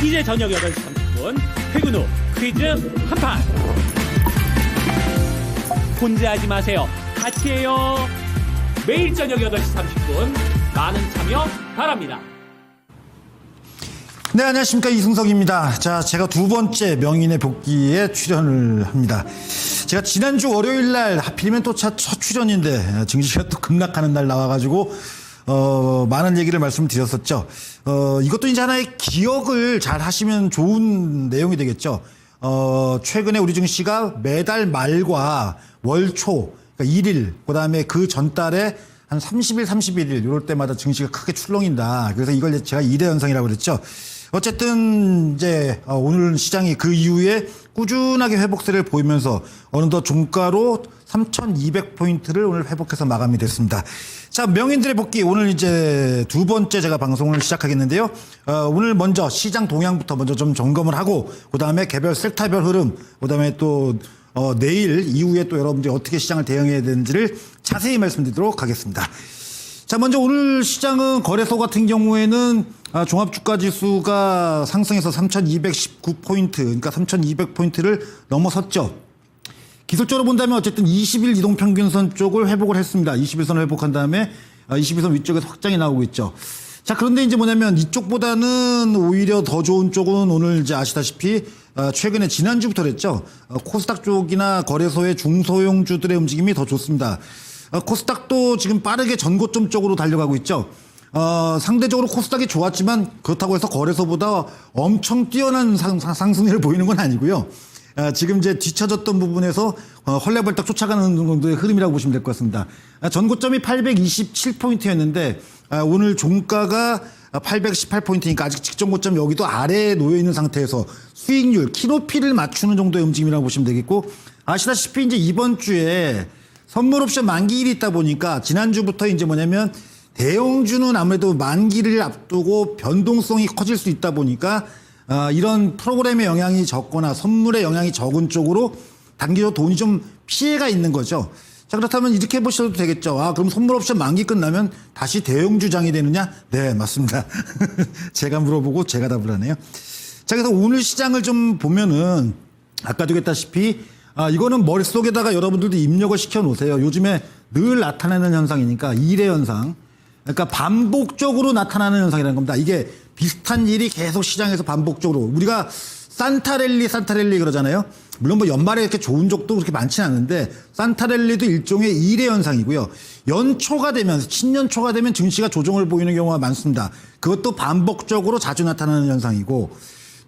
이제 저녁 8시 30분 퇴근 후 퀴즈 한판. 혼자 하지 마세요. 같이 해요. 매일 저녁 8시 30분 많은 참여 바랍니다. 네, 안녕하십니까. 이승석입니다. 자, 제가 두 번째 명인의 복귀에 출연을 합니다. 제가 지난주 월요일 날 하필이면 또 첫 출연인데 증시가 또 급락하는 날 나와가지고 많은 얘기를 말씀드렸었죠. 이것도 이제 하나의 기억을 잘 하시면 좋은 내용이 되겠죠. 최근에 우리 증시가 매달 말과 월 초, 그러니까 1일, 그 다음에 그 전달에 한 30일, 31일, 이럴 때마다 증시가 크게 출렁인다. 그래서 이걸 제가 2대 현상이라고 그랬죠. 어쨌든 이제 오늘 시장이 그 이후에 꾸준하게 회복세를 보이면서 어느덧 종가로 3,200포인트를 오늘 회복해서 마감이 됐습니다. 자, 명인들의 복귀. 오늘 이제 두 번째 제가 방송을 시작하겠는데요. 오늘 먼저 시장 동향부터 먼저 좀 점검을 하고, 그 다음에 개별 섹터별 흐름, 그 다음에 또 내일 이후에 또 여러분들이 어떻게 시장을 대응해야 되는지를 자세히 말씀드리도록 하겠습니다. 자, 먼저 오늘 시장은 거래소 같은 경우에는 종합주가지수가 상승해서 3,219포인트, 그러니까 3,200포인트를 넘어섰죠. 기술적으로 본다면 어쨌든 20일 이동평균선 쪽을 회복을 했습니다. 21선을 회복한 다음에 21선 위쪽에서 확장이 나오고 있죠. 자, 그런데 이제 뭐냐면 이쪽보다는 오히려 더 좋은 쪽은 오늘 이제 아시다시피 최근에 지난주부터 그랬죠. 코스닥 쪽이나 거래소의 중소형주들의 움직임이 더 좋습니다. 코스닥도 지금 빠르게 전고점 쪽으로 달려가고 있죠. 상대적으로 코스닥이 좋았지만 그렇다고 해서 거래소보다 엄청 뛰어난 상승률을 보이는 건 아니고요. 지금 이제 뒤쳐졌던 부분에서 헐레벌떡 쫓아가는 정도의 흐름이라고 보시면 될 것 같습니다. 전고점이 827포인트였는데 오늘 종가가 818포인트니까 아직 직전 고점 여기도 아래에 놓여 있는 상태에서 수익률, 키로피를 맞추는 정도의 움직임이라고 보시면 되겠고, 아시다시피 이제 이번 주에 선물 옵션 만기일이 있다 보니까 지난주부터 이제 뭐냐면 대형주는 아무래도 만기를 앞두고 변동성이 커질 수 있다 보니까 이런 프로그램의 영향이 적거나 선물의 영향이 적은 쪽으로 단기적으로 돈이 좀 피해가 있는 거죠. 자, 그렇다면 이렇게 보셔도 되겠죠. 그럼 선물 옵션 만기 끝나면 다시 대형주장이 되느냐? 네, 맞습니다. 제가 물어보고 제가 답을 하네요. 자, 그래서 오늘 시장을 좀 보면은 아까도 했다시피 이거는 머릿속에다가 여러분들도 입력을 시켜 놓으세요. 요즘에 늘 나타나는 현상이니까 일의 현상. 그러니까 반복적으로 나타나는 현상이라는 겁니다. 이게 비슷한 일이 계속 시장에서 반복적으로. 우리가 산타랠리 그러잖아요. 물론 뭐 연말에 이렇게 좋은 적도 그렇게 많지는 않은데 산타랠리도 일종의 일의 현상이고요. 연초가 되면, 신년초가 되면 증시가 조정을 보이는 경우가 많습니다. 그것도 반복적으로 자주 나타나는 현상이고,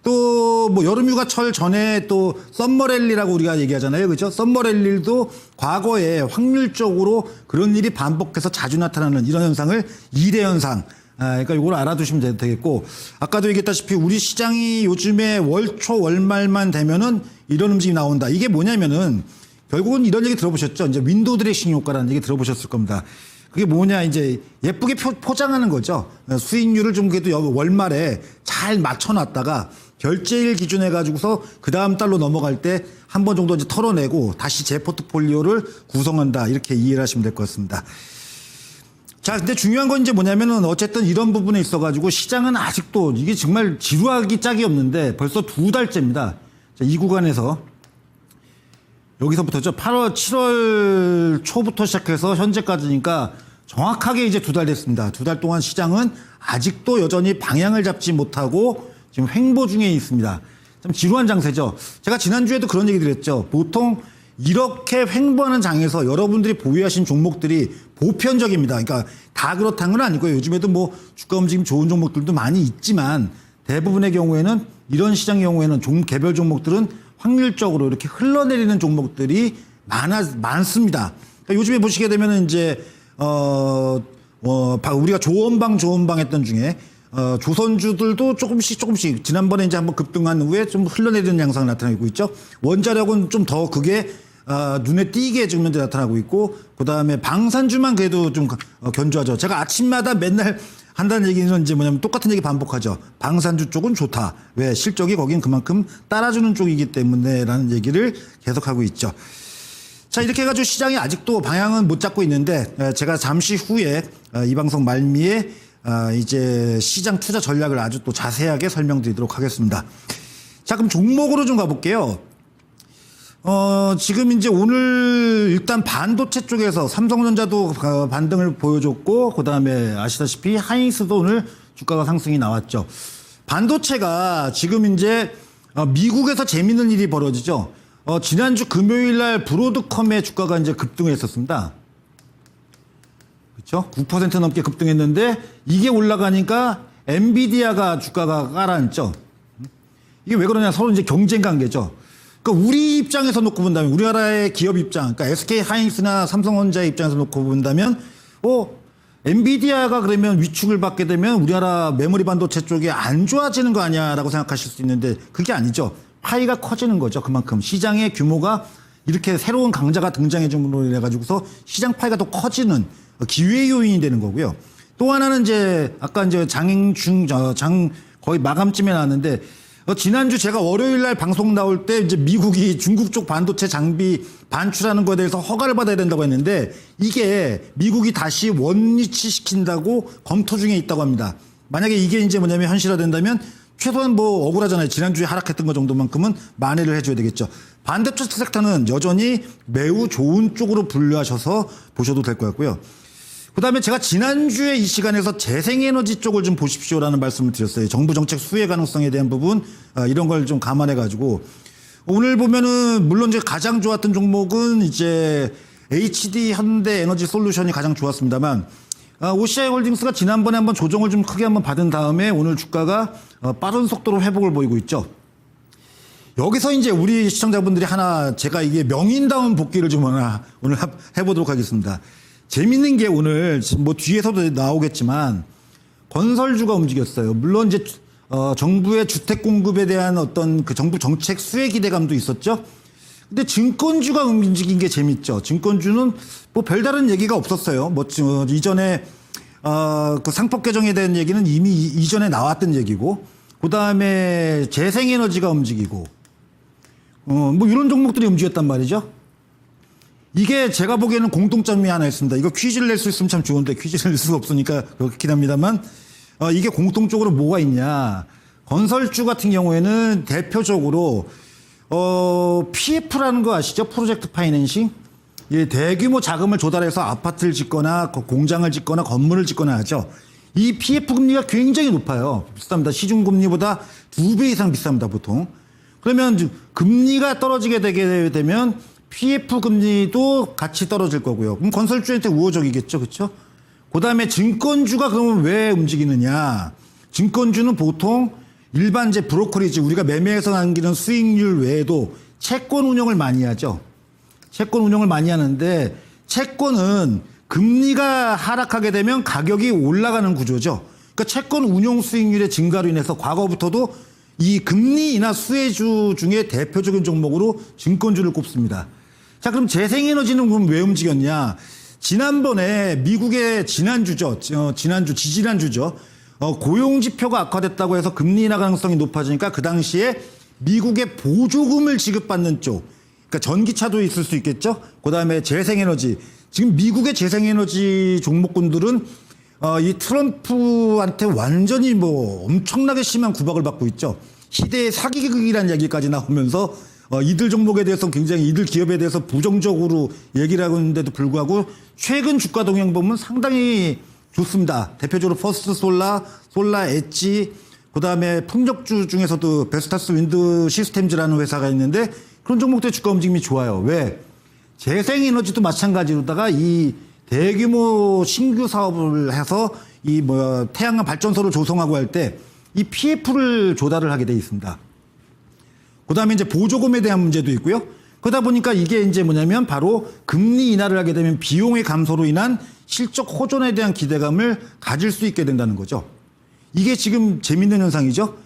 또 뭐 여름휴가철 전에 또 썸머랠리라고 우리가 얘기하잖아요. 그렇죠? 썸머랠리도 과거에 확률적으로 그런 일이 반복해서 자주 나타나는 이런 현상을 일의 현상. 그러니까 이걸 알아두시면 되겠고, 아까도 얘기했다시피 우리 시장이 요즘에 월초 월말만 되면은 이런 움직임이 나온다. 이게 뭐냐면은 결국은 이런 얘기 들어보셨죠? 이제 윈도우 드레싱 효과라는 얘기 들어보셨을 겁니다. 그게 뭐냐, 이제 예쁘게 포장하는 거죠. 수익률을 좀 그래도 월말에 잘 맞춰놨다가 결제일 기준해 가지고서 그 다음 달로 넘어갈 때 한 번 정도 이제 털어내고 다시 재 포트폴리오를 구성한다. 이렇게 이해를 하시면 될 것 같습니다. 자, 근데 중요한 건 이제 뭐냐면은 어쨌든 이런 부분에 있어가지고 시장은 아직도 이게 정말 지루하기 짝이 없는데 벌써 2달째입니다. 자, 이 구간에서 여기서부터죠. 7월 초부터 시작해서 현재까지니까 정확하게 이제 2달 됐습니다. 2달 동안 시장은 아직도 여전히 방향을 잡지 못하고 지금 횡보 중에 있습니다. 좀 지루한 장세죠. 제가 지난주에도 그런 얘기 드렸죠. 보통 이렇게 횡보하는 장에서 여러분들이 보유하신 종목들이 보편적입니다. 그러니까 다 그렇다는 건 아니고요. 요즘에도 뭐 주가 움직임 좋은 종목들도 많이 있지만 대부분의 경우에는 이런 시장의 경우에는 개별 종목들은 확률적으로 이렇게 흘러내리는 종목들이 많습니다. 그러니까 요즘에 보시게 되면은 이제 우리가 조원방 했던 중에 조선주들도 조금씩 지난번에 이제 한번 급등한 후에 좀 흘러내리는 양상을 나타내고 있죠. 원자력은 좀 더 그게 눈에 띄게 지금 현재 나타나고 있고, 그 다음에 방산주만 그래도 좀 견조하죠. 제가 아침마다 맨날 한다는 얘기는 이제 뭐냐면 똑같은 얘기 반복하죠. 방산주 쪽은 좋다. 왜? 실적이 거긴 그만큼 따라주는 쪽이기 때문에라는 얘기를 계속하고 있죠. 자, 이렇게 해가지고 시장이 아직도 방향은 못 잡고 있는데 제가 잠시 후에 이 방송 말미에 이제 시장 투자 전략을 아주 또 자세하게 설명드리도록 하겠습니다. 자, 그럼 종목으로 좀 가볼게요. 지금 이제 오늘 일단 반도체 쪽에서 삼성전자도 반등을 보여줬고, 그 다음에 아시다시피 하이닉스도 오늘 주가가 상승이 나왔죠. 반도체가 지금 이제 미국에서 재밌는 일이 벌어지죠. 지난주 금요일 날 브로드컴의 주가가 이제 급등했었습니다. 그렇죠? 9% 넘게 급등했는데 이게 올라가니까 엔비디아가 주가가 깔아앉죠. 이게 왜 그러냐? 서로 이제 경쟁 관계죠. 그러니까 우리 입장에서 놓고 본다면, 우리나라의 기업 입장, 그러니까 SK 하이닉스나 삼성전자의 입장에서 놓고 본다면, 엔비디아가 그러면 위축을 받게 되면 우리나라 메모리 반도체 쪽이 안 좋아지는 거 아니야라고 생각하실 수 있는데 그게 아니죠. 파이가 커지는 거죠. 그만큼 시장의 규모가 이렇게 새로운 강자가 등장해 줌으로 인해 가지고서 시장 파이가 더 커지는 기회 요인이 되는 거고요. 또 하나는 이제 아까 이제 장 거의 마감쯤에 나왔는데, 지난주 제가 월요일 날 방송 나올 때 이제 미국이 중국 쪽 반도체 장비 반출하는 거에 대해서 허가를 받아야 된다고 했는데, 이게 미국이 다시 원위치 시킨다고 검토 중에 있다고 합니다. 만약에 이게 이제 뭐냐면 현실화된다면 최소한 뭐 억울하잖아요. 지난주에 하락했던 거 정도만큼은 만회를 해줘야 되겠죠. 반도체 섹터는 여전히 매우 좋은 쪽으로 분류하셔서 보셔도 될 것 같고요. 그 다음에 제가 지난주에 이 시간에서 재생에너지 쪽을 좀 보십시오라는 말씀을 드렸어요. 정부 정책 수혜 가능성에 대한 부분, 이런 걸 좀 감안해가지고. 오늘 보면은, 물론 이제 가장 좋았던 종목은 이제 HD 현대 에너지 솔루션이 가장 좋았습니다만, OCI 홀딩스가 지난번에 한번 조정을 좀 크게 한번 받은 다음에 오늘 주가가 빠른 속도로 회복을 보이고 있죠. 여기서 이제 우리 시청자분들이 하나, 제가 이게 명인다운 복귀를 좀 하나 오늘 해보도록 하겠습니다. 재밌는 게 오늘 뭐 뒤에서도 나오겠지만 건설주가 움직였어요. 물론 이제 정부의 주택 공급에 대한 어떤 그 정부 정책 수혜 기대감도 있었죠. 근데 증권주가 움직인 게 재밌죠. 증권주는 뭐 별다른 얘기가 없었어요. 뭐 이전에 그 상법 개정에 대한 얘기는 이미 이전에 나왔던 얘기고, 그 다음에 재생에너지가 움직이고, 뭐 이런 종목들이 움직였단 말이죠. 이게 제가 보기에는 공통점이 하나 있습니다. 이거 퀴즈를 낼 수 있으면 참 좋은데 퀴즈를 낼 수가 없으니까 그렇긴 합니다만, 이게 공통적으로 뭐가 있냐. 건설주 같은 경우에는 대표적으로 PF라는 거 아시죠? 프로젝트 파이낸싱. 예, 대규모 자금을 조달해서 아파트를 짓거나 공장을 짓거나 건물을 짓거나 하죠. 이 PF 금리가 굉장히 높아요. 비쌉니다. 시중 금리보다 2배 이상 비쌉니다, 보통. 그러면 금리가 떨어지게 되게 되면 PF 금리도 같이 떨어질 거고요. 그럼 건설주한테 우호적이겠죠, 그렇죠? 그다음에 증권주가 그러면 왜 움직이느냐? 증권주는 보통 일반 이제 브로커리지, 우리가 매매해서 남기는 수익률 외에도 채권 운용을 많이 하죠. 채권 운용을 많이 하는데, 채권은 금리가 하락하게 되면 가격이 올라가는 구조죠. 그러니까 채권 운용 수익률의 증가로 인해서 과거부터도 이 금리 인하 수혜주 중에 대표적인 종목으로 증권주를 꼽습니다. 자, 그럼 재생에너지는 그럼 왜 움직였냐? 지난번에 미국의 지지난주죠. 고용지표가 악화됐다고 해서 금리 인하 가능성이 높아지니까 그 당시에 미국의 보조금을 지급받는 쪽, 그러니까 전기차도 있을 수 있겠죠. 그 다음에 재생에너지. 지금 미국의 재생에너지 종목군들은 이 트럼프한테 완전히 뭐 엄청나게 심한 구박을 받고 있죠. 시대의 사기극이라는 얘기까지 나오면서 이들 종목에 대해서 굉장히, 이들 기업에 대해서 부정적으로 얘기를 하고 있는데도 불구하고 최근 주가 동향 보면 상당히 좋습니다. 대표적으로 퍼스트 솔라, 솔라 엣지, 그 다음에 풍력주 중에서도 베스타스 윈드 시스템즈라는 회사가 있는데 그런 종목들의 주가 움직임이 좋아요. 왜? 재생에너지도 마찬가지로다가 이 대규모 신규 사업을 해서 이 태양광 발전소를 조성하고 할 때 이 PF를 조달을 하게 돼 있습니다. 그 다음에 이제 보조금에 대한 문제도 있고요. 그러다 보니까 이게 이제 뭐냐면 바로 금리 인하를 하게 되면 비용의 감소로 인한 실적 호전에 대한 기대감을 가질 수 있게 된다는 거죠. 이게 지금 재밌는 현상이죠.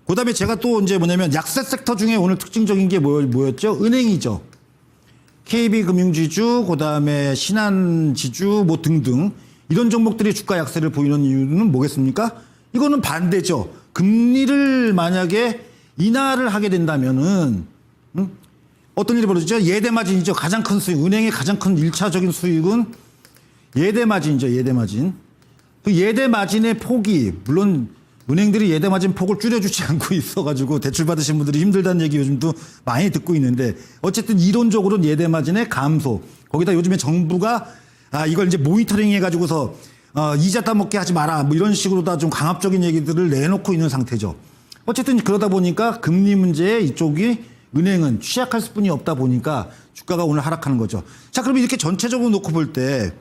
그 다음에 제가 또 이제 뭐냐면 약세 섹터 중에 오늘 특징적인 게 뭐였죠? 은행이죠. KB금융지주, 그 다음에 신한지주 뭐 등등 이런 종목들이 주가 약세를 보이는 이유는 뭐겠습니까? 이거는 반대죠. 금리를 만약에 인하를 하게 된다면은 어떤 일이 벌어지죠? 예대마진이죠. 가장 큰 수익, 은행의 가장 큰 1차적인 수익은 예대마진이죠. 예대마진. 그 예대 마진의 폭이 물론 은행들이 예대 마진 폭을 줄여주지 않고 있어가지고 대출 받으신 분들이 힘들다는 얘기 요즘도 많이 듣고 있는데 어쨌든 이론적으로는 예대 마진의 감소. 거기다 요즘에 정부가 이걸 이제 모니터링 해가지고서 이자 따먹게 하지 마라 뭐 이런 식으로 다 좀 강압적인 얘기들을 내놓고 있는 상태죠. 어쨌든 그러다 보니까 금리 문제에 이쪽이 은행은 취약할 수뿐이 없다 보니까 주가가 오늘 하락하는 거죠. 자, 그럼 이렇게 전체적으로 놓고 볼 때,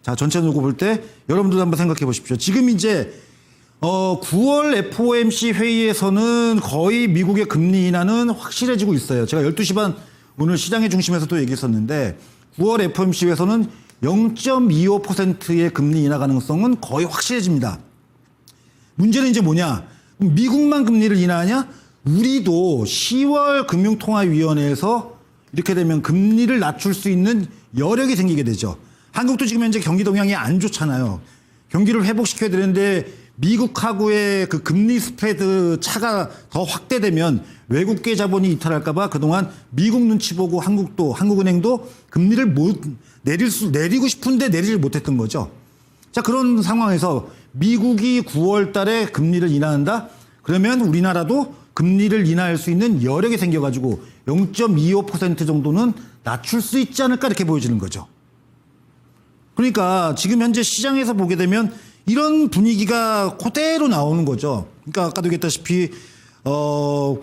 전체적으로 놓고 볼 때 여러분들도 한번 생각해 보십시오. 지금 이제 9월 FOMC 회의에서는 거의 미국의 금리 인하는 확실해지고 있어요. 제가 12시 반 오늘 시장의 중심에서도 얘기했었는데 9월 FOMC 회의에서는 0.25%의 금리 인하 가능성은 거의 확실해집니다. 문제는 이제 뭐냐? 미국만 금리를 인하하냐? 우리도 10월 금융통화위원회에서 이렇게 되면 금리를 낮출 수 있는 여력이 생기게 되죠. 한국도 지금 현재 경기 동향이 안 좋잖아요. 경기를 회복시켜야 되는데 미국하고의 그 금리 스프레드 차가 더 확대되면 외국계 자본이 이탈할까봐 그동안 미국 눈치 보고 한국은행도 금리를 내리고 싶은데 내리질 못했던 거죠. 자, 그런 상황에서 미국이 9월 달에 금리를 인하한다? 그러면 우리나라도 금리를 인하할 수 있는 여력이 생겨가지고 0.25% 정도는 낮출 수 있지 않을까 이렇게 보여지는 거죠. 그러니까 지금 현재 시장에서 보게 되면 이런 분위기가 그대로 나오는 거죠. 그러니까 아까도 얘기했다시피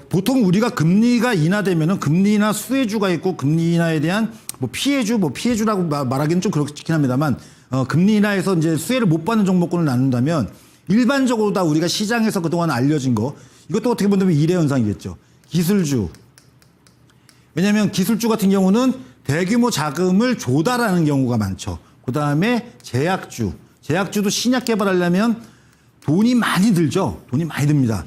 보통 우리가 금리가 인하되면은 금리 인하 수혜주가 있고 금리 인하에 대한 피해주라고 말하기는 좀 그렇긴 합니다만 금리 인하에서 이제 수혜를 못 받는 종목군을 나눈다면 일반적으로 다 우리가 시장에서 그동안 알려진 거 이것도 어떻게 보면 이례 현상이겠죠. 기술주. 왜냐하면 기술주 같은 경우는 대규모 자금을 조달하는 경우가 많죠. 그 다음에 제약주. 제약주도 신약 개발하려면 돈이 많이 들죠. 돈이 많이 듭니다.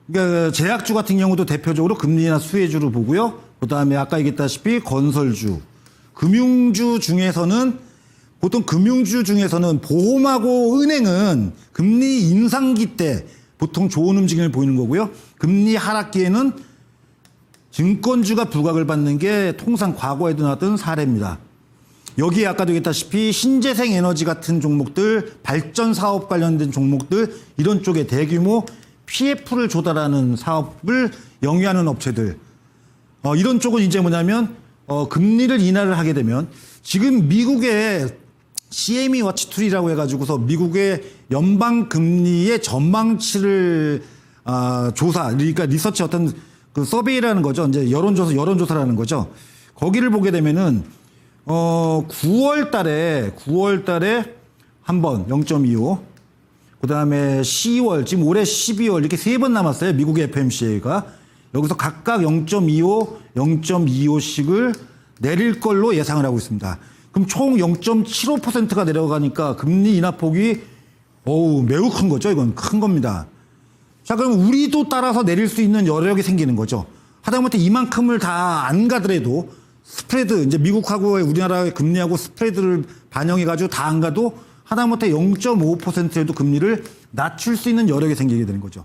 그러니까 제약주 같은 경우도 대표적으로 금리나 수혜주로 보고요. 그 다음에 아까 얘기했다시피 건설주. 금융주 중에서는 보통 금융주 중에서는 보험하고 은행은 금리 인상기 때 보통 좋은 움직임을 보이는 거고요. 금리 하락기에는 증권주가 부각을 받는 게 통상 과거에도 나왔던 사례입니다. 여기에 아까도 얘기했다시피 신재생 에너지 같은 종목들, 발전 사업 관련된 종목들 이런 쪽에 대규모 PF를 조달하는 사업을 영위하는 업체들 이런 쪽은 이제 뭐냐면 금리를 인하를 하게 되면 지금 미국의 CME 워치 툴이라고 해가지고서 미국의 연방 금리의 전망치를 조사, 그러니까 리서치 어떤 그 서베이라는 거죠. 이제 여론조사라는 거죠. 거기를 보게 되면은 9월 달에 한번 0.25, 그 다음에 10월, 지금 올해 12월 이렇게 3번 남았어요. 미국의 FMCA가. 여기서 각각 0.25, 0.25씩을 내릴 걸로 예상을 하고 있습니다. 그럼 총 0.75%가 내려가니까 금리 인하폭이 매우 큰 거죠. 이건 큰 겁니다. 자, 그럼 우리도 따라서 내릴 수 있는 여력이 생기는 거죠. 하다못해 이만큼을 다 안 가더라도 스프레드, 이제 미국하고 우리나라의 금리하고 스프레드를 반영해가지고 다 안 가도 하다못해 0.5%에도 금리를 낮출 수 있는 여력이 생기게 되는 거죠.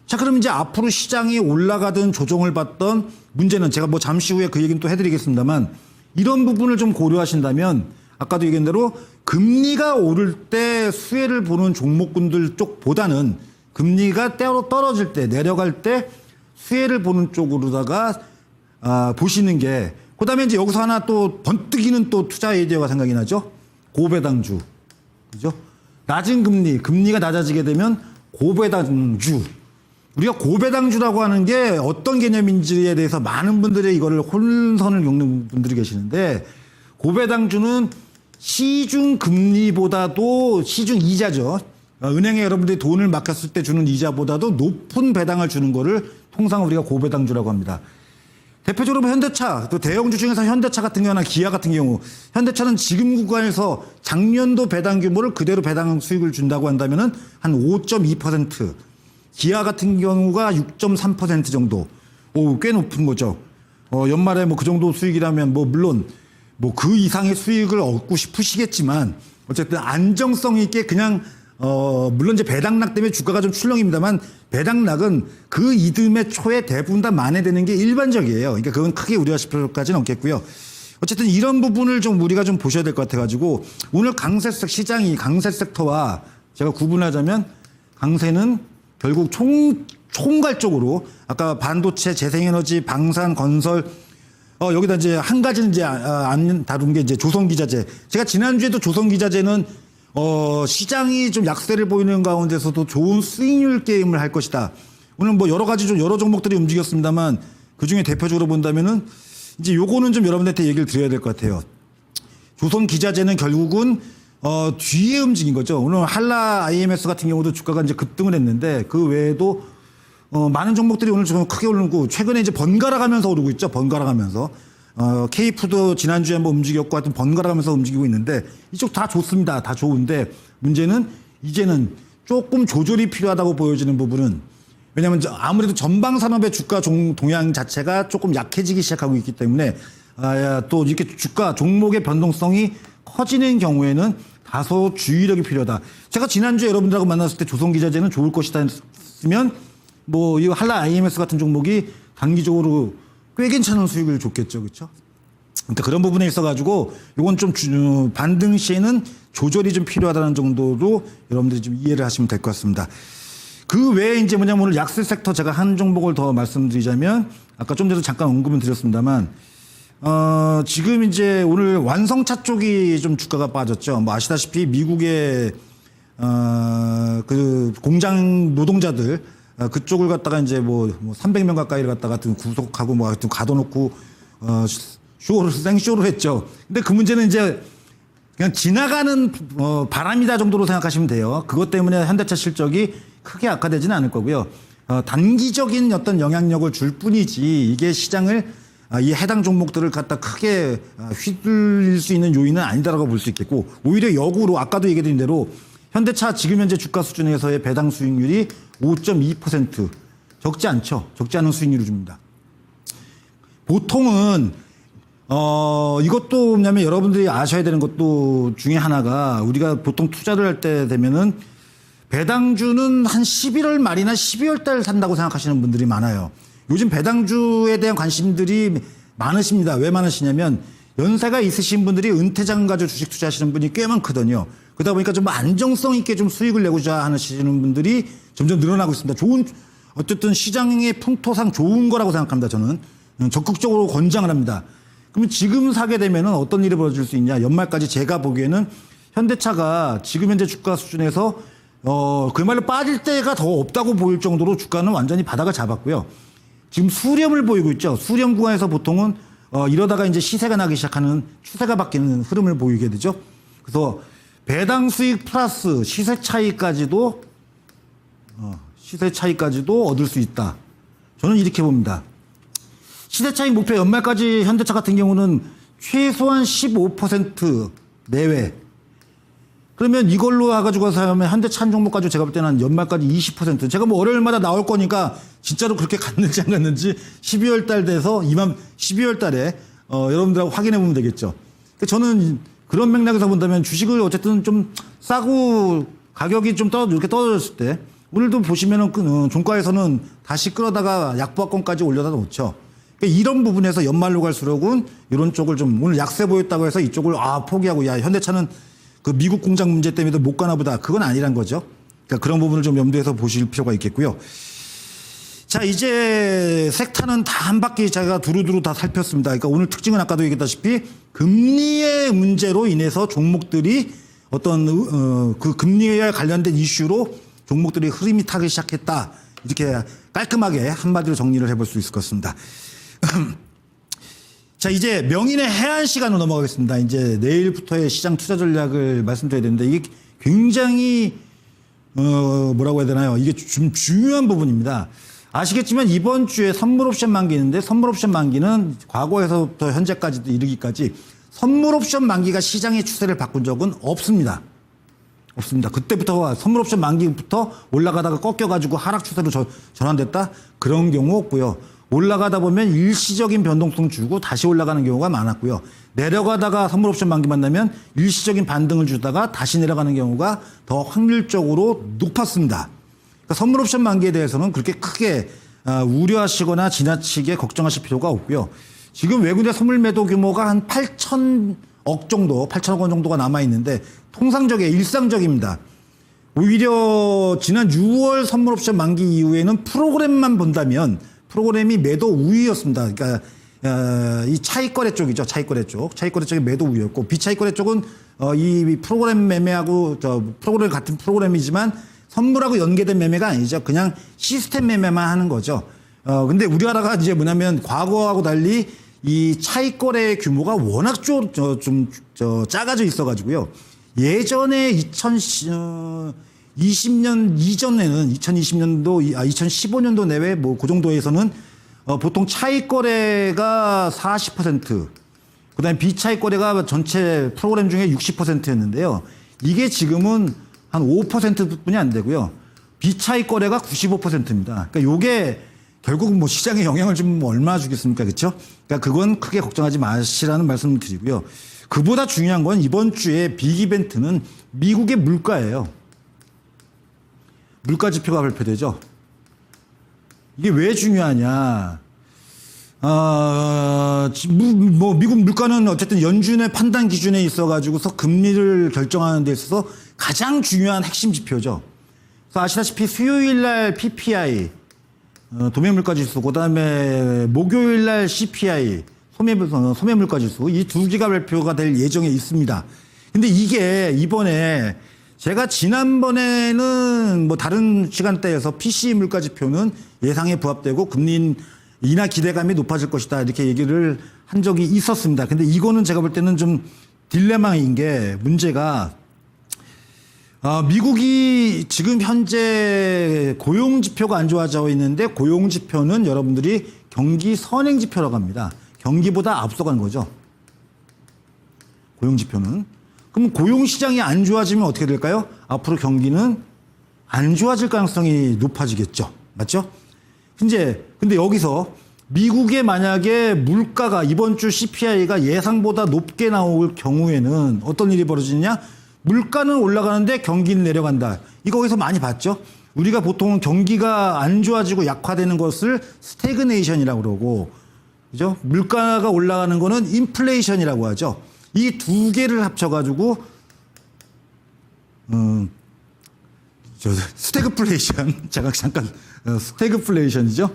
자, 그럼 이제 앞으로 시장이 올라가든 조정을 받던 문제는 제가 잠시 후에 그 얘기는 또 해드리겠습니다만 이런 부분을 좀 고려하신다면 아까도 얘기한 대로 금리가 오를 때 수혜를 보는 종목군들 쪽보다는 금리가 떨어질 때 내려갈 때 수혜를 보는 쪽으로다가 보시는 게 그다음에 이제 여기서 하나 또 번뜩이는 또 투자 아이디어가 생각이 나죠. 고배당주. 그죠? 낮은 금리가 낮아지게 되면 고배당주. 우리가 고배당주라고 하는 게 어떤 개념인지에 대해서 많은 분들이 이거를 혼선을 겪는 분들이 계시는데 고배당주는 시중 금리보다도 시중 이자죠. 은행에 여러분들이 돈을 맡겼을 때 주는 이자보다도 높은 배당을 주는 거를 통상 우리가 고배당주라고 합니다. 대표적으로 현대차, 또 대형주 중에서 현대차 같은 경우나 기아 같은 경우, 현대차는 지금 구간에서 작년도 배당 규모를 그대로 배당 수익을 준다고 한다면은 한 5.2%, 기아 같은 경우가 6.3% 정도, 꽤 높은 거죠. 연말에 그 정도 수익이라면 물론 그 이상의 수익을 얻고 싶으시겠지만 어쨌든 안정성 있게 그냥 물론 이제 배당락 때문에 주가가 좀 출렁입니다만 배당락은 그 이듬해 초에 대부분 다 만회되는 게 일반적이에요. 그러니까 그건 크게 우려하실 필요까지는 없겠고요. 어쨌든 이런 부분을 좀 우리가 좀 보셔야 될 것 같아가지고 오늘 강세색 시장이 강세 섹터와 제가 구분하자면 강세는 결국 총괄적으로 아까 반도체, 재생에너지, 방산, 건설 여기다 이제 한 가지는 이제 안 다룬 게 이제 조선기자재. 제가 지난주에도 조선기자재는 시장이 좀 약세를 보이는 가운데서도 좋은 수익률 게임을 할 것이다. 오늘 뭐 여러 가지 좀 여러 종목들이 움직였습니다만 그 중에 대표적으로 본다면은 이제 요거는 좀 여러분들한테 얘기를 드려야 될 것 같아요. 조선기자재는 결국은 뒤에 움직인 거죠. 오늘 한라 IMS 같은 경우도 주가가 이제 급등을 했는데 그 외에도 많은 종목들이 오늘 좀 크게 오르고 최근에 이제 번갈아 가면서 오르고 있죠. 번갈아 가면서. K푸드 지난주에 한번 움직였고 하여튼 번갈아 가면서 움직이고 있는데 이쪽 다 좋습니다. 다 좋은데 문제는 이제는 조금 조절이 필요하다고 보여지는 부분은 왜냐하면 아무래도 전방 산업의 주가 동향 자체가 조금 약해지기 시작하고 있기 때문에 또 이렇게 주가 종목의 변동성이 커지는 경우에는 다소 주의력이 필요하다. 제가 지난주에 여러분들하고 만났을 때 조선기자재는 좋을 것이다 했으면 뭐 이 한라 IMS 같은 종목이 단기적으로 꽤 괜찮은 수익을 줬겠죠, 그렇죠? 그러니까 그런 부분에 있어가지고 이건 좀 반등 시에는 조절이 좀 필요하다는 정도로 여러분들이 좀 이해를 하시면 될 것 같습니다. 그 외에 이제 뭐냐면 오늘 약세 섹터 제가 한 종목을 더 말씀드리자면 아까 좀 전에 잠깐 언급은 드렸습니다만 지금 이제 오늘 완성차 쪽이 좀 주가가 빠졌죠. 뭐 아시다시피 미국의 그 공장 노동자들 그쪽을 갖다가 이제 뭐 300명 가까이를 갖다가 구속하고 뭐 하여튼 가둬놓고 생쇼를 했죠. 근데 그 문제는 이제 그냥 지나가는 바람이다 정도로 생각하시면 돼요. 그것 때문에 현대차 실적이 크게 악화되지는 않을 거고요. 단기적인 어떤 영향력을 줄 뿐이지 이게 시장을 이 해당 종목들을 갖다 크게 휘둘릴 수 있는 요인은 아니다라고 볼 수 있겠고 오히려 역으로 아까도 얘기드린 대로 현대차 지금 현재 주가 수준에서의 배당 수익률이 5.2% 적지 않죠. 적지 않은 수익률을 줍니다. 보통은 이것도 뭐냐면 여러분들이 아셔야 되는 것도 중에 하나가 우리가 보통 투자를 할 때 되면은 배당주는 한 11월 말이나 12월 달 산다고 생각하시는 분들이 많아요. 요즘 배당주에 대한 관심들이 많으십니다. 왜 많으시냐면 연세가 있으신 분들이 은퇴자금 가지고 주식 투자하시는 분이 꽤 많거든요. 그러다 보니까 좀 안정성 있게 좀 수익을 내고자 하시는 분들이 점점 늘어나고 있습니다. 어쨌든 시장의 풍토상 좋은 거라고 생각합니다. 저는 적극적으로 권장을 합니다. 그러면 지금 사게 되면은 어떤 일이 벌어질 수 있냐? 연말까지 제가 보기에는 현대차가 지금 현재 주가 수준에서 그야말로 빠질 때가 더 없다고 보일 정도로 주가는 완전히 바닥을 잡았고요. 지금 수렴을 보이고 있죠. 수렴 구간에서 보통은 이러다가 이제 시세가 나기 시작하는 추세가 바뀌는 흐름을 보이게 되죠. 그래서 배당 수익 플러스 시세 차이까지도 얻을 수 있다. 저는 이렇게 봅니다. 시세 차익 목표 연말까지 현대차 같은 경우는 최소한 15% 내외. 그러면 이걸로 와가지고 하면 현대차 한 종목 가지고 제가 볼 때는 연말까지 20%. 제가 뭐 월요일마다 나올 거니까 진짜로 그렇게 갔는지 안 갔는지 12월 달 돼서 12월 달에 여러분들하고 확인해 보면 되겠죠. 그러니까 저는 그런 맥락에서 본다면 주식을 어쨌든 좀 싸고 가격이 좀 이렇게 떨어졌을 때 오늘도 보시면은 종가에서는 다시 끌어다가 약보합권까지 올려다 놓죠. 그러니까 이런 부분에서 연말로 갈수록은 이런 쪽을 좀 오늘 약세 보였다고 해서 이쪽을 포기하고 야 현대차는 그 미국 공장 문제 때문에도 못 가나 보다. 그건 아니란 거죠. 그러니까 그런 부분을 좀 염두에서 보실 필요가 있겠고요. 자, 이제 섹터는 다 한 바퀴 제가 두루두루 다 살폈습니다. 그러니까 오늘 특징은 아까도 얘기했다시피 금리의 문제로 인해서 종목들이 어떤 그 금리에 관련된 이슈로 종목들이 흐름이 타기 시작했다. 이렇게 깔끔하게 한마디로 정리를 해볼 수 있을 것 같습니다. 자, 이제 명인의 해안 시간으로 넘어가겠습니다. 이제 내일부터의 시장 투자 전략을 말씀드려야 되는데 이게 굉장히 뭐라고 해야 되나요? 이게 좀 중요한 부분입니다. 아시겠지만 이번 주에 선물 옵션 만기 있는데 선물 옵션 만기는 과거에서부터 현재까지도 이르기까지 선물 옵션 만기가 시장의 추세를 바꾼 적은 없습니다. 없습니다. 그때부터 선물 옵션 만기부터 올라가다가 꺾여가지고 하락 추세로 전환됐다? 그런 경우 없고요. 올라가다 보면 일시적인 변동성 주고 다시 올라가는 경우가 많았고요. 내려가다가 선물 옵션 만기 만나면 일시적인 반등을 주다가 다시 내려가는 경우가 더 확률적으로 높았습니다. 그러니까 선물 옵션 만기에 대해서는 그렇게 크게 우려하시거나 지나치게 걱정하실 필요가 없고요. 지금 외국인의 선물 매도 규모가 한 8천억 정도, 8천억 원 정도가 남아있는데 통상적이에요. 일상적입니다. 오히려 지난 6월 선물 옵션 만기 이후에는 프로그램만 본다면 프로그램이 매도 우위였습니다. 그러니까 이 차익거래 쪽이죠. 차익거래 쪽이 매도 우위였고 비차익거래 쪽은 이 프로그램 매매하고 프로그램 같은 프로그램이지만 선물하고 연계된 매매가 아니죠. 그냥 시스템 매매만 하는 거죠. 근데 우리나라가 이제 뭐냐면 과거하고 달리 이 차익거래 규모가 워낙 좀 작아져 있어가지고요. 예전에 2020년 이전에는 2015년도 내외 뭐 그 정도에서는 보통 보통 차익거래가 40%, 그다음에 비차익거래가 전체 프로그램 중에 60%였는데요. 이게 지금은 한 5%뿐이 안 되고요. 비차익거래가 95%입니다. 그러니까 요게 결국은 뭐 시장에 영향을 좀 얼마나 주겠습니까? 그렇죠? 그러니까 그건 크게 걱정하지 마시라는 말씀을 드리고요. 그보다 중요한 건 이번 주에 빅 이벤트는 미국의 물가예요. 물가 지표가 발표되죠. 이게 왜 중요하냐? 뭐 미국 물가는 어쨌든 연준의 판단 기준에 있어가지고서 금리를 결정하는 데 있어서 가장 중요한 핵심 지표죠. 그래서 아시다시피 수요일 날 PPI, 도매물가지수, 그다음에 목요일 날 CPI, 소매물가지수, 이 두 개가 발표가 될 예정에 있습니다. 근데 이게 이번에 제가 지난번에는 뭐 다른 시간대에서 PCE 물가지표는 예상에 부합되고 금리 인하 기대감이 높아질 것이다 이렇게 얘기를 한 적이 있었습니다. 근데 이거는 제가 볼 때는 좀 딜레마인 게 문제가 미국이 지금 현재 고용 지표가 안 좋아져 있는데 고용 지표는 여러분들이 경기 선행 지표라고 합니다. 경기보다 앞서간 거죠. 고용 지표는. 그럼 고용 시장이 안 좋아지면 어떻게 될까요? 앞으로 경기는 안 좋아질 가능성이 높아지겠죠. 맞죠? 근데 여기서 미국의 만약에 물가가 이번 주 CPI가 예상보다 높게 나올 경우에는 어떤 일이 벌어지느냐? 물가는 올라가는데 경기는 내려간다. 이거 어디서 많이 봤죠? 우리가 보통 경기가 안 좋아지고 약화되는 것을 스태그네이션이라고 그러고, 그죠? 물가가 올라가는 거는 인플레이션이라고 하죠. 이 두 개를 합쳐가지고, 스태그플레이션. 잠깐, 스태그플레이션이죠?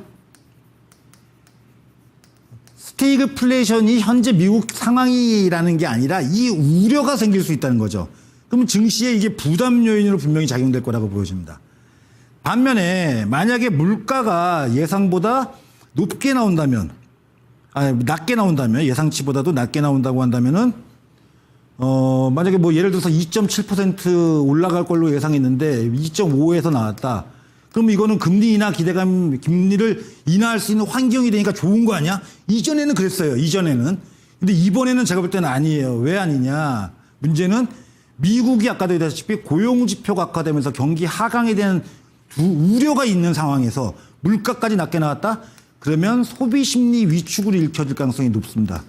스태그플레이션이 현재 미국 상황이라는 게 아니라 이 우려가 생길 수 있다는 거죠. 그러면 증시에 이게 부담 요인으로 분명히 작용될 거라고 보여집니다. 반면에 만약에 물가가 예상보다 높게 나온다면, 낮게 나온다면, 예상치보다도 낮게 나온다고 한다면은, 만약에 뭐 예를 들어서 2.7% 올라갈 걸로 예상했는데 2.5에서 나왔다. 그럼 이거는 금리 인하 기대감, 금리를 인하할 수 있는 환경이 되니까 좋은 거 아니야? 이전에는 그랬어요. 이전에는. 근데 이번에는 제가 볼 때는 아니에요. 왜 아니냐? 문제는 미국이 아까도 얘기했다시피 고용지표가 악화되면서 경기 하강에 대한 우려가 있는 상황에서 물가까지 낮게 나왔다? 그러면 소비 심리 위축을 일으켜줄 가능성이 높습니다.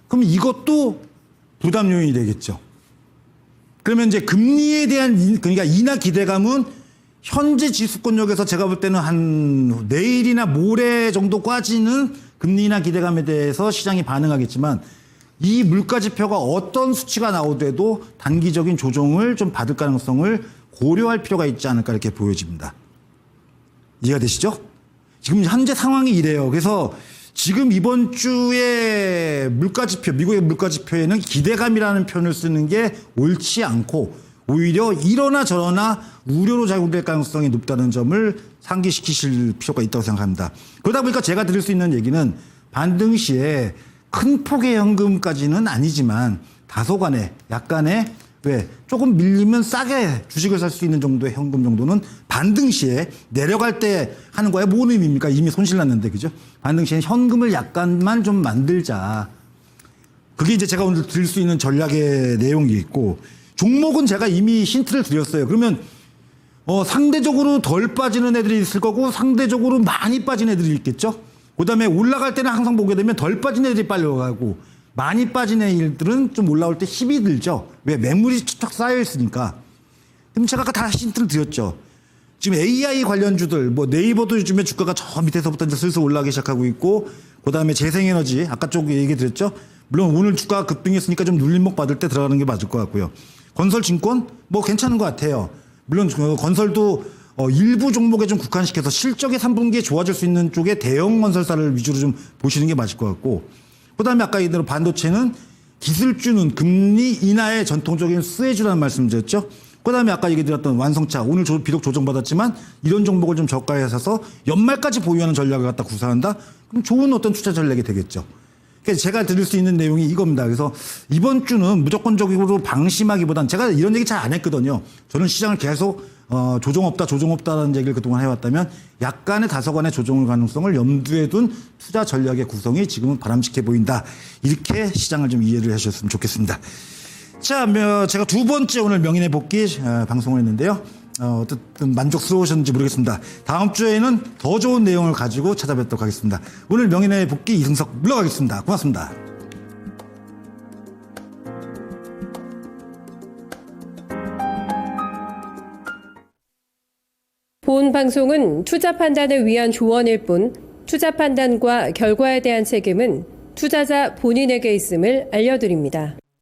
그럼 이것도 부담 요인이 되겠죠. 그러면 이제 금리에 대한 그러니까 인하 기대감은 현재 지수권역에서 제가 볼 때는 한 내일이나 모레 정도까지는 금리 인하 기대감에 대해서 시장이 반응하겠지만 이 물가 지표가 어떤 수치가 나오더라도 단기적인 조정을 좀 받을 가능성을 고려할 필요가 있지 않을까 이렇게 보여집니다. 이해가 되시죠? 지금 현재 상황이 이래요. 그래서 지금 이번 주에 물가지표, 미국의 물가지표에는 기대감이라는 표현을 쓰는 게 옳지 않고 오히려 이러나 저러나 우려로 작용될 가능성이 높다는 점을 상기시키실 필요가 있다고 생각합니다. 그러다 보니까 제가 드릴 수 있는 얘기는 반등 시에 큰 폭의 현금까지는 아니지만 다소간의 약간의 왜 조금 밀리면 싸게 주식을 살 수 있는 정도의 현금 정도는 반등 시에 내려갈 때 하는 거야. 뭔 의미입니까? 이미 손실 났는데 그죠? 반등 시에 현금을 약간만 좀 만들자. 그게 이제 제가 오늘 드릴 수 있는 전략의 내용이 있고 종목은 제가 이미 힌트를 드렸어요. 그러면 상대적으로 덜 빠지는 애들이 있을 거고 상대적으로 많이 빠진 애들이 있겠죠. 그다음에 올라갈 때는 항상 보게 되면 덜 빠진 애들이 빨리 올라가고 많이 빠진 애들은 좀 올라올 때 힘이 들죠. 왜? 매물이 쫙 쌓여 있으니까. 그럼 제가 아까 다 힌트를 드렸죠. 지금 AI 관련주들, 뭐 네이버도 요즘에 주가가 저 밑에서부터 이제 슬슬 올라가기 시작하고 있고, 그다음에 재생에너지 아까 쪽 얘기 드렸죠. 물론 오늘 주가 급등했으니까 좀 눌림목 받을 때 들어가는 게 맞을 것 같고요. 건설증권 뭐 괜찮은 것 같아요. 물론 건설도 일부 종목에 좀 국한시켜서 실적이 3분기에 좋아질 수 있는 쪽에 대형 건설사를 위주로 좀 보시는 게 맞을 것 같고, 그다음에 아까 얘기대로 반도체는 기술주는 금리 인하의 전통적인 수혜주라는 말씀드렸죠. 그다음에 아까 얘기 드렸던 완성차, 오늘 비록 조정받았지만 이런 종목을 좀 저가에 사서 연말까지 보유하는 전략을 갖다 구사한다? 그럼 좋은 어떤 투자 전략이 되겠죠. 그래서 제가 드릴 수 있는 내용이 이겁니다. 그래서 이번 주는 무조건적으로 방심하기보단 제가 이런 얘기 잘 안 했거든요. 저는 시장을 계속 조정 없다라는 얘기를 그동안 해왔다면 약간의 다소간의 조정 가능성을 염두에 둔 투자 전략의 구성이 지금은 바람직해 보인다. 이렇게 시장을 좀 이해를 하셨으면 좋겠습니다. 자, 제가 두 번째 오늘 명인의 복귀 방송을 했는데요. 어쨌든 만족스러우셨는지 모르겠습니다. 다음 주에는 더 좋은 내용을 가지고 찾아뵙도록 하겠습니다. 오늘 명인의 복귀 이승석 물러가겠습니다. 고맙습니다. 본 방송은 투자 판단을 위한 조언일 뿐 투자 판단과 결과에 대한 책임은 투자자 본인에게 있음을 알려드립니다.